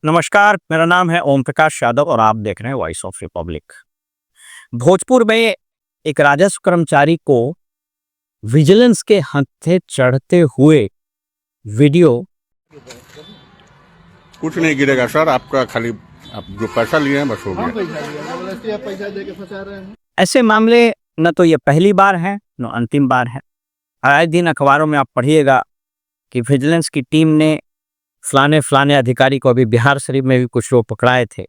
नमस्कार, मेरा नाम है ओम प्रकाश यादव और आप देख रहे हैं वॉइस ऑफ रिपब्लिक। भोजपुर में एक राजस्व कर्मचारी को विजिलेंस के हत्थे चढ़ते हुए वीडियो। कुछ नहीं गिरेगा सर, आपका खाली आप जो पैसा लिए हैं बस हो गया। पैसा दे के फंसा रहे हैं। ऐसे मामले न तो ये पहली बार है न अंतिम बार है। आए दिन अखबारों में आप पढ़िएगा कि विजिलेंस की टीम ने फलाने अधिकारी को अभी बिहार शरीफ में भी कुछ लोग पकड़ाए थे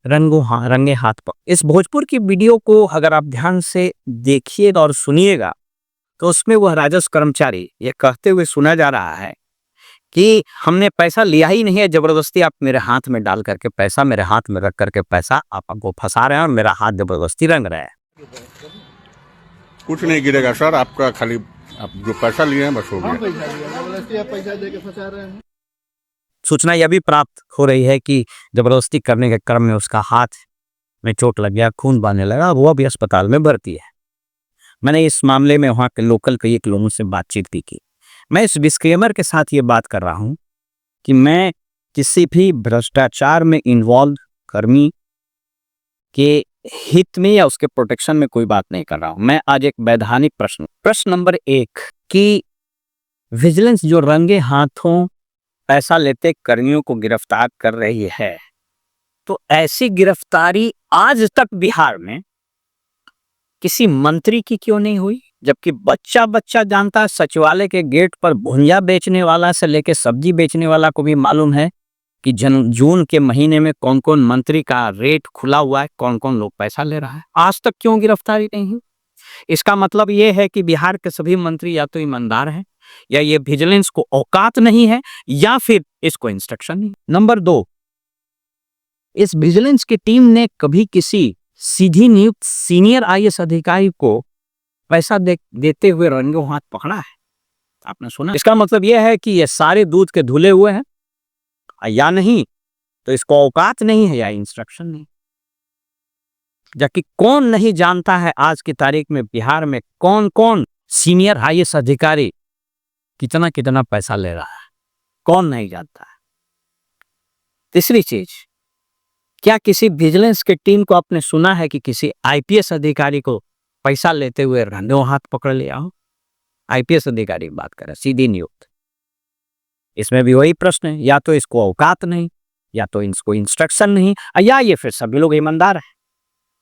रंगे हाथ पर। इस भोजपुर की वीडियो को अगर आप ध्यान से देखिएगा और सुनिएगा तो उसमें वह राजस्व कर्मचारी ये कहते हुए सुना जा रहा है कि हमने पैसा लिया ही नहीं है, जबरदस्ती आप मेरे हाथ में डाल करके पैसा मेरे हाथ में रख करके पैसा आप हमको फंसा रहे हैं और मेरा हाथ जबरदस्ती रंग रहे हैं। कुछ नहीं गिरेगा सर, आपका खाली आप जो पैसा लिए हैं बस हो गया। पैसा दे के फंसा रहे हैं। सूचना यह भी प्राप्त हो रही है कि जबरदस्ती करने के क्रम में उसका हाथ में चोट लग गया, खून बहने लगा, वो अभी अस्पताल में भर्ती है। मैंने इस मामले में वहाँ के लोकल कई एक लोगों से बातचीत भी की। मैं इस डिस्क्लेमर के साथ ये बात कर रहा हूँ कि मैं किसी भी भ्रष्टाचार में इन्वॉल्व कर्मी के हित में या उसके प्रोटेक्शन में कोई बात नहीं कर रहा हूँ। मैं आज एक वैधानिक प्रश्न नंबर 1 कि विजिलेंस जो रंगे हाथों पैसा लेते कर्मियों को गिरफ्तार कर रही है, तो ऐसी गिरफ्तारी आज तक बिहार में किसी मंत्री की क्यों नहीं हुई? जबकि बच्चा जानता है, सचिवालय के गेट पर भुंजा बेचने वाला से लेके सब्जी बेचने वाला को भी मालूम है कि जून के महीने में कौन कौन मंत्री का रेट खुला हुआ है, कौन कौन लोग पैसा ले रहा है। आज तक क्यों गिरफ्तारी नहीं हुई? इसका मतलब यह है कि बिहार के सभी मंत्री या तो ईमानदार हैं, या ये विजिलेंस को औकात नहीं है, या फिर इसको इंस्ट्रक्शन नहीं। नंबर 2, इस विजिलेंस की टीम ने कभी किसी सीधी नियुक्त सीनियर आईएएस अधिकारी को पैसा देते हुए रंगों हाथ पकड़ा है? आपने सुना? इसका मतलब यह है कि ये सारे दूध के धुले हुए हैं, या नहीं तो इसको औकात नहीं है या इंस्ट्रक्शन नहीं। जबकि कौन नहीं जानता है आज की तारीख में बिहार में कौन कौन सीनियर आईएएस अधिकारी कितना कितना पैसा ले रहा है, कौन नहीं जानता है। तीसरी चीज, क्या किसी विजिलेंस की टीम को आपने सुना है कि किसी आईपीएस अधिकारी को पैसा लेते हुए रंगों हाथ पकड़ लिया हो? आईपीएस अधिकारी की बात करें, सीधी नियुक्त। इसमें भी वही प्रश्न है, या तो इसको औकात नहीं, या तो इसको इंस्ट्रक्शन नहीं, या ये फिर सभी लोग ईमानदार हैं।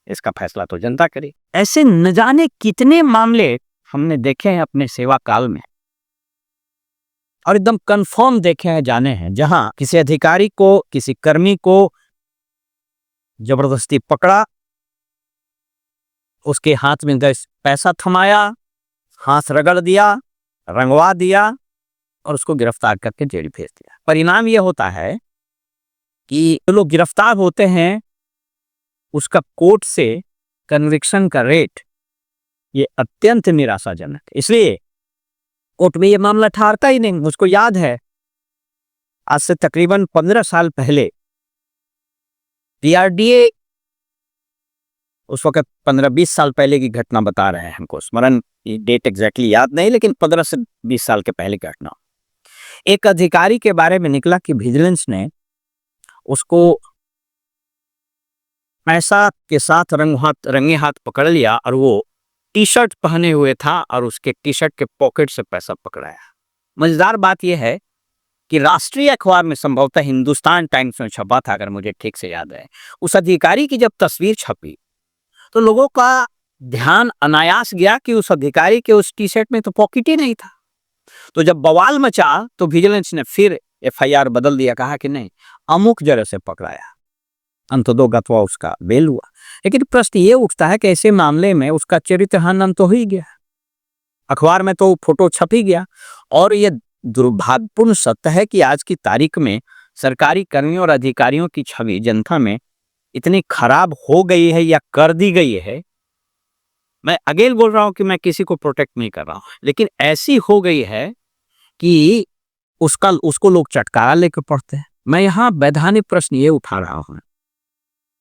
इसका फैसला तो जनता करे। ऐसे न जाने कितने मामले हमने देखे हैं अपने सेवा काल में, और एकदम कंफर्म देखे हैं, जाने हैं, जहां किसी अधिकारी को, किसी कर्मी को जबरदस्ती पकड़ा, उसके हाथ में पैसा थमाया, हाथ रगड़ दिया, रंगवा दिया और उसको गिरफ्तार करके जेल भेज दिया। परिणाम यह होता है कि जो लोग गिरफ्तार होते हैं उसका कोर्ट से कन्विक्शन का रेट ये अत्यंत निराशाजनक है। इसलिए कोर्ट में ये मामला ठहरता ही नहीं। मुझको याद है, आज से तकरीबन 15 साल पहले पीआरडीए, उस वक्त 15-20 साल पहले की घटना बता रहे हैं, हमको स्मरण डेट एग्जैक्टली याद नहीं, लेकिन 15 से 20 साल के पहले की घटना। एक अधिकारी के बारे में निकला कि विजिलेंस ने उसको पैसा के साथ रंगे हाथ पकड़ लिया और वो टी शर्ट पहने हुए था और उसके टी शर्ट के पॉकेट से पैसा पकड़ाया। मजेदार बात यह है कि राष्ट्रीय अखबार में, संभवतः हिंदुस्तान टाइम्स में छपा था, अगर मुझे ठीक से याद है, उस अधिकारी की जब तस्वीर छपी तो लोगों का ध्यान अनायास गया कि उस अधिकारी के उस टी शर्ट में तो पॉकेट ही नहीं था। तो जब बवाल मचा तो विजिलेंस ने फिर एफआईआर बदल दिया, कहा कि नहीं, अमुक जगह से पकड़ाया। अंततोगत्वा उसका बेल हुआ। लेकिन प्रश्न ये उठता है कि ऐसे मामले में उसका चरित्र हनन तो ही गया, अखबार में तो फोटो छप ही गया। और ये दुर्भाग्यपूर्ण सत्य है कि आज की तारीख में सरकारी कर्मियों और अधिकारियों की छवि जनता में इतनी खराब हो गई है या कर दी गई है। मैं अगेन बोल रहा हूं कि मैं किसी को प्रोटेक्ट नहीं कर रहा हूं, लेकिन ऐसी हो गई है कि उसको लोग चटकारा लेकर पढ़ते हैं। मैं यहां वैधानिक प्रश्न ये उठा रहा हूं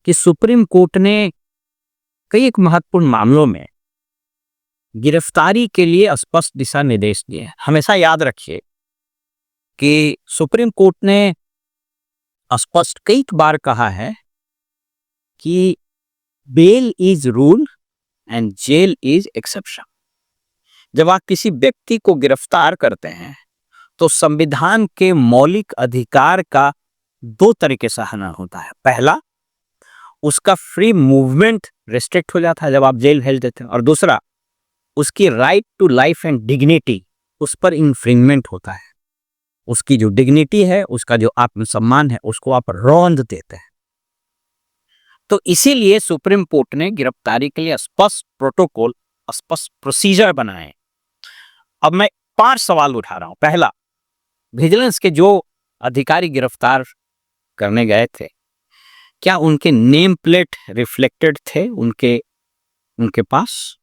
कि सुप्रीम कोर्ट ने कई एक महत्वपूर्ण मामलों में गिरफ्तारी के लिए स्पष्ट दिशा निर्देश दिए हैं। हमेशा याद रखिए कि सुप्रीम कोर्ट ने स्पष्ट कई बार कहा है कि bail is rule and jail is exception. जब आप किसी व्यक्ति को गिरफ्तार करते हैं तो संविधान के मौलिक अधिकार का दो तरीके से हनन होता है। पहला, उसका फ्री मूवमेंट रिस्ट्रिक्ट हो जाता है जब आप जेल भेज देते हैं, और दूसरा, उसकी right to life and dignity उस पर इंफ्रिंजमेंट होता है। उसकी जो डिग्निटी है, उसका जो आत्मसम्मान है, उसको आप रौंद देते हैं। तो इसीलिए सुप्रीम कोर्ट ने गिरफ्तारी के लिए स्पष्ट प्रोटोकॉल, स्पष्ट प्रोसीजर बनाए। अब मैं 5 सवाल उठा रहा हूं। पहला, विजिलेंस के जो अधिकारी गिरफ्तार करने गए थे, क्या उनके नेम प्लेट रिफ्लेक्टेड थे उनके पास?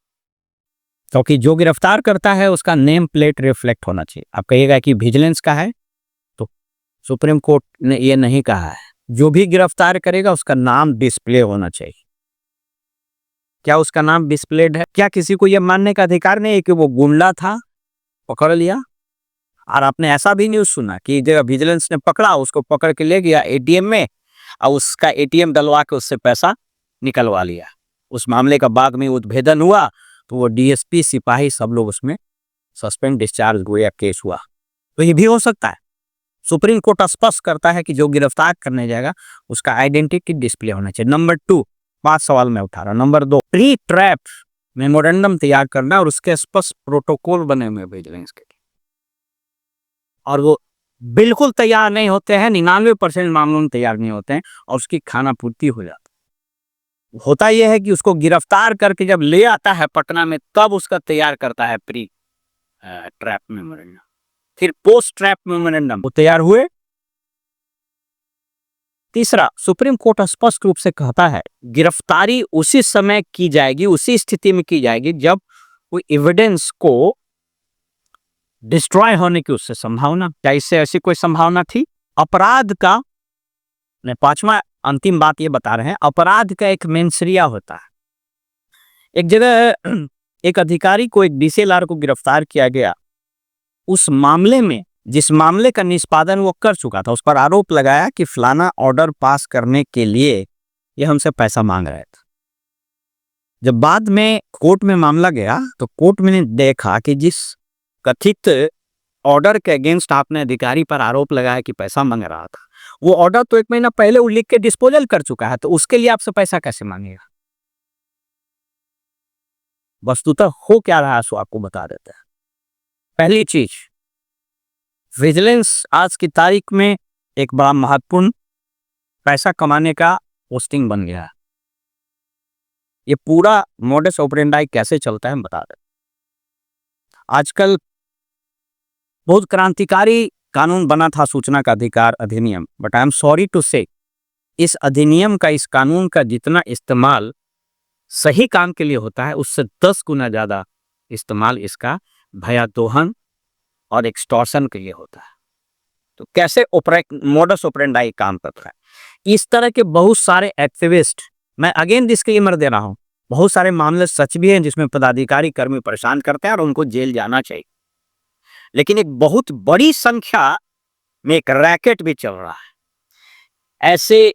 क्योंकि जो गिरफ्तार करता है उसका नेम प्लेट रिफ्लेक्ट होना चाहिए। आप कहिएगा कि विजिलेंस का है, तो सुप्रीम कोर्ट ने यह नहीं कहा है। जो भी गिरफ्तार करेगा उसका नाम डिस्प्ले होना चाहिए। क्या उसका नाम डिस्प्लेड है? क्या किसी को यह मानने का अधिकार नहीं है कि वो गुंडा था, पकड़ लिया? और आपने ऐसा भी न्यूज सुना कि जब विजिलेंस ने पकड़ा, उसको पकड़ के ले गया एटीएम में और उसका एटीएम डलवा के उससे पैसा निकलवा लिया। उस मामले का बाद में उद्भेदन हुआ तो वो डीएसपी, सिपाही सब लोग उसमें सस्पेंड, डिस्चार्ज हुए या केस हुआ। तो ये भी हो सकता है। सुप्रीम कोर्ट स्पष्ट करता है कि जो गिरफ्तार करने जाएगा उसका आइडेंटिटी डिस्प्ले होना चाहिए। नंबर 2, 5 सवाल मैं उठा रहा हूं। नंबर 2, प्री ट्रैप मेमोरेंडम तैयार करना और उसके स्पष्ट प्रोटोकॉल बने हुए विजिलेंस के, और वो बिल्कुल तैयार नहीं होते हैं। 99% मामलों में तैयार नहीं होते हैं और उसकी खाना पूर्ति हो जाती। होता यह है कि उसको गिरफ्तार करके जब ले आता है पटना में, तब उसका तैयार करता है प्री ट्रैप मेमोरेंडम। फिर पोस्ट ट्रैप मेमोरेंडम वो तैयार हुए। तीसरा, सुप्रीम कोर्ट स्पष्ट रूप से कहता है गिरफ्तारी उसी समय की जाएगी, उसी स्थिति में की जाएगी जब कोई एविडेंस को डिस्ट्रॉय होने की उससे संभावना, क्या इससे ऐसी कोई संभावना थी? अपराध का, 5वां अंतिम बात ये बता रहे हैं, अपराध का एक मेंसरिया होता है। एक जगह एक अधिकारी को, एक डीसीएलआर को गिरफ्तार किया गया। उस मामले में, जिस मामले का निष्पादन वो कर चुका था, उस पर आरोप लगाया कि फलाना ऑर्डर पास करने के लिए ये हमसे पैसा मांग रहे थे। जब बाद में कोर्ट में मामला गया तो कोर्ट में देखा कि जिस कथित ऑर्डर के अगेंस्ट आपने अधिकारी पर आरोप लगाया कि पैसा मांग रहा था, वो ऑर्डर तो 1 महीना पहले वो लिख के डिस्पोजल कर चुका है, तो उसके लिए आपसे पैसा कैसे मांगेगा? वस्तुतः हो क्या रहा है सो आपको बता देते हैं। पहली चीज, विजिलेंस आज की तारीख में एक बड़ा महत्वपूर्ण पैसा कमाने का पोस्टिंग बन गया है। ये पूरा मोडस ऑपरेंडाई कैसे चलता है हम बता देते। आजकल बहुत क्रांतिकारी कानून बना था सूचना का अधिकार अधिनियम, but I am sorry to say, इस अधिनियम का, इस कानून का जितना इस्तेमाल सही काम के लिए होता है, उससे 10 गुना ज्यादा इस्तेमाल इसका भयादोहन और एक्सटॉर्शन के लिए होता है। तो कैसे मोडस ऑपरेंडाई काम करता है? इस तरह के बहुत सारे एक्टिविस्ट, मैं अगेन डिस्क्लेमर दे रहा हूं, बहुत सारे मामले सच भी हैं जिसमें पदाधिकारी कर्मी परेशान करते हैं और उनको जेल जाना चाहिए, लेकिन एक बहुत बड़ी संख्या में एक रैकेट भी चल रहा है। ऐसे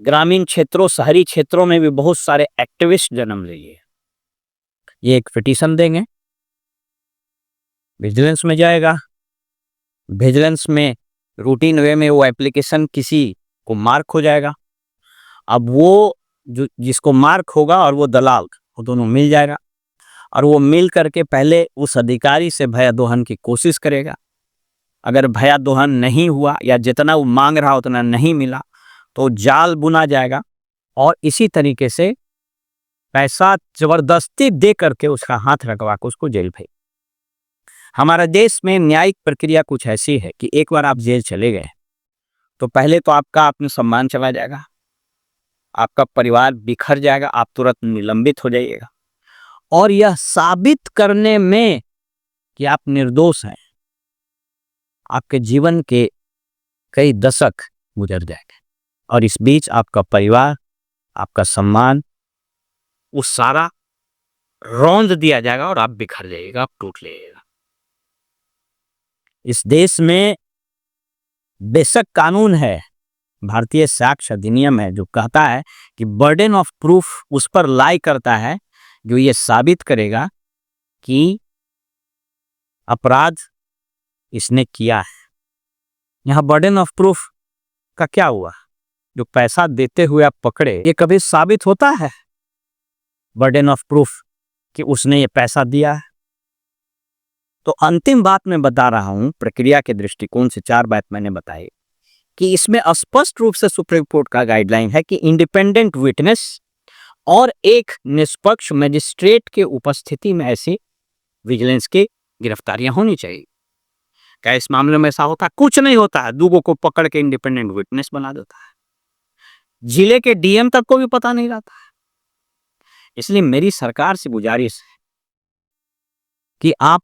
ग्रामीण क्षेत्रों, शहरी क्षेत्रों में भी बहुत सारे एक्टिविस्ट जन्म लिए। ये एक पिटीशन देंगे, विजिलेंस में जाएगा, विजिलेंस में रूटीन वे में वो एप्लीकेशन किसी को मार्क हो जाएगा। अब वो जो जिसको मार्क होगा और वो दलाल, वो दोनों मिल जाएगा और वो मिल करके पहले उस अधिकारी से भयादोहन की कोशिश करेगा। अगर भयादोहन नहीं हुआ या जितना वो मांग रहा उतना नहीं मिला तो जाल बुना जाएगा और इसी तरीके से पैसा जबरदस्ती दे करके उसका हाथ रखवा के उसको जेल भेज। हमारे देश में न्यायिक प्रक्रिया कुछ ऐसी है कि एक बार आप जेल चले गए तो पहले तो आपका आत्मसम्मान चला जाएगा, आपका परिवार बिखर जाएगा, आप तुरंत निलंबित हो जाइएगा और यह साबित करने में कि आप निर्दोष हैं आपके जीवन के कई दशक गुजर जाएंगे और इस बीच आपका परिवार, आपका सम्मान, वो सारा रौंद दिया जाएगा और आप बिखर जाइएगा, आप टूट जाइएगा। इस देश में बेशक कानून है, भारतीय साक्ष्य अधिनियम है जो कहता है कि बर्डन ऑफ प्रूफ उस पर लाई करता है जो ये साबित करेगा कि अपराध इसने किया है। यहाँ बर्डन ऑफ प्रूफ का क्या हुआ? जो पैसा देते हुए आप पकड़े, ये कभी साबित होता है बर्डन ऑफ प्रूफ कि उसने ये पैसा दिया है? तो अंतिम बात मैं बता रहा हूं, प्रक्रिया के दृष्टिकोण से 4 बात मैंने बताई कि इसमें स्पष्ट रूप से सुप्रीम कोर्ट का गाइडलाइन है कि इंडिपेंडेंट विटनेस और एक निष्पक्ष मजिस्ट्रेट के उपस्थिति में ऐसी विजिलेंस की गिरफ्तारियां होनी चाहिए। क्या इस मामले में ऐसा होता है? कुछ नहीं होता है। दूगों को पकड़ के इंडिपेंडेंट विटनेस बना देता है, जिले के डीएम तक को भी पता नहीं रहता है। इसलिए मेरी सरकार से गुजारिश है कि आप,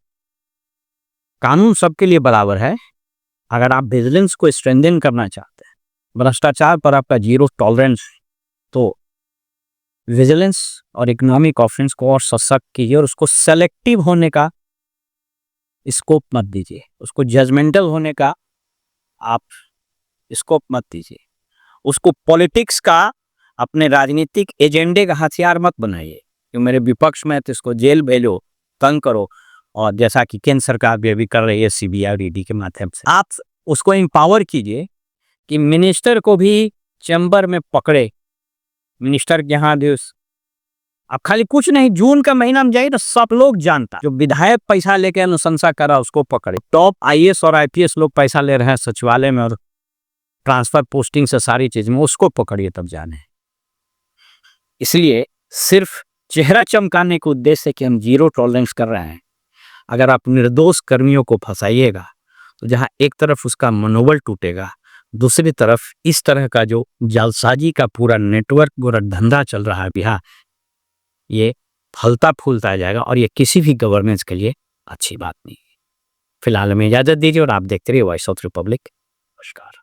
कानून सबके लिए बराबर है। अगर आप विजिलेंस को स्ट्रेंथन करना चाहते हैं, भ्रष्टाचार पर आपका जीरो टॉलरेंस है, तो विजिलेंस और इकोनॉमिक ऑफेंस को और सशक्त कीजिए और उसको सेलेक्टिव होने का स्कोप मत दीजिए, उसको जजमेंटल होने का आप स्कोप मत दीजिए, उसको पॉलिटिक्स का अपने राजनीतिक एजेंडे का हथियार मत बनाइए कि मेरे विपक्ष में तो इसको जेल भेजो, तंग करो, और जैसा कि केंद्र सरकार भी अभी कर रही है सीबीआई और ईडी के माध्यम से। आप उसको एम्पावर कीजिए कि मिनिस्टर को भी चैम्बर में पकड़े, मिनिस्टर के यहाँ अब खाली कुछ नहीं, जून का महीना में जाइए तो सब लोग जानता, जो विधायक पैसा लेके अनुशंसा करा उसको पकड़े, टॉप आईएएस और आईपीएस लोग पैसा ले रहे हैं सचिवालय में और ट्रांसफर पोस्टिंग से सारी चीज में, उसको पकड़िए तब जाने। इसलिए सिर्फ चेहरा चमकाने के उद्देश्य से कि हम जीरो टॉलरेंस कर रहे हैं, अगर आप निर्दोष कर्मियों को फंसाइएगा तो जहां एक तरफ उसका मनोबल टूटेगा, दूसरी तरफ इस तरह का जो जालसाजी का पूरा नेटवर्क, पूरा धंधा चल रहा है बिहार, ये फलता फूलता जाएगा और ये किसी भी गवर्नेंस के लिए अच्छी बात नहीं है। फिलहाल हमें इजाजत दीजिए और आप देखते रहिए वॉइस ऑफ रिपब्लिक। नमस्कार।